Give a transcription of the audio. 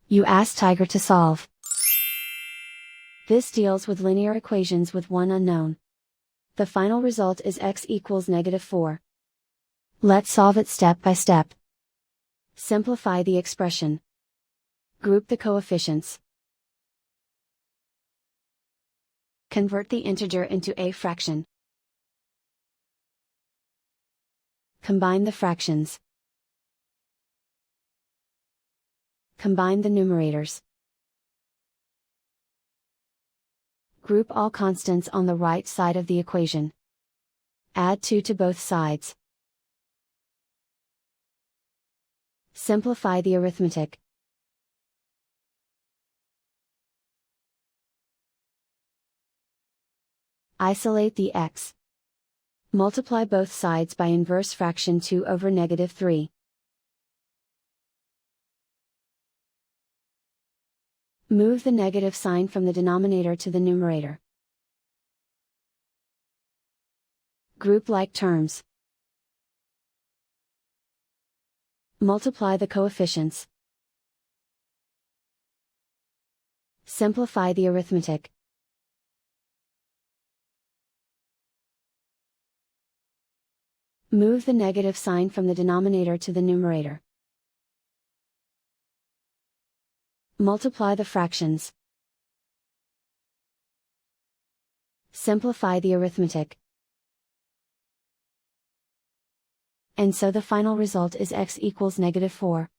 You ask Tiger to solve. This deals with linear equations with one unknown. The final result is x equals -4. Let's solve it step by step. Simplify the expression. Group the coefficients. Convert the integer into a fraction. Combine the fractions. Combine the numerators. Group all constants on the right side of the equation. Add 2 to both sides. Simplify the arithmetic. Isolate the x. Multiply both sides by inverse fraction 2 over -3. Move the negative sign from the denominator to the numerator. Group like terms. Multiply the coefficients. Simplify the arithmetic. Move the negative sign from the denominator to the numerator. Multiply the fractions. Simplify the arithmetic. And so the final result is x equals -4.